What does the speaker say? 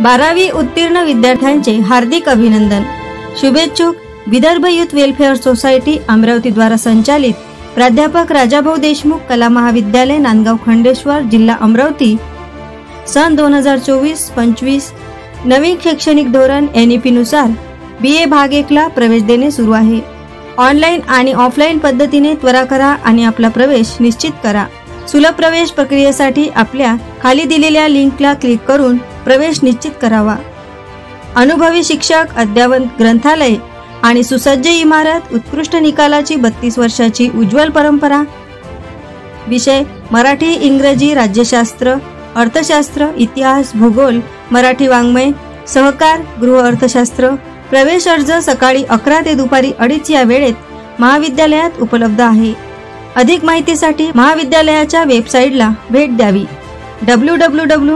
12वी उत्तीर्ण विद्यार्थ्यांचे हार्दिक अभिनंदन। शुभेच्छुक Vidarbha youth welfare society Amravati द्वारा संचालित प्राध्यापक राजाभाऊ देशमुख कला महाविद्यालय नांदगाव खंडेश्वर जिल्हा अमरावती। सन 2024-25 नवीन शैक्षणिक धोरण NEP नुसार BA भाग 1 ला प्रवेश देणे सुरू आहे। ऑनलाईन आणि ऑफलाईन पद्धतीने त्वरा करा आणि आपला प्रवेश निश्चित करा। सुलभ प्रवेश प्रक्रियेसाठी आपल्या खाली दिलेल्या लिंकला क्लिक करून प्रवेश निश्चित करावा। अनुभवी शिक्षक, अद्ययावत ग्रंथालय आणि सुसज्ज इमारत, उत्कृष्ट निकालाची 32 वर्षाची उज्ज्वल परंपरा। विषय मराठी, इंग्रजी, राज्यशास्त्र, अर्थशास्त्र, इतिहास, भूगोल, मराठी वाङ्मय, सहकार, गृह अर्थशास्त्र। प्रवेश अर्ज सकाळी 11 ते दुपारी 2:30 या वेळेत महाविद्यालयात उपलब्ध आहे। अधिक माहितीसाठी महाविद्यालयाच्या वेबसाईटला भेट द्यावी www.prdkmv.org।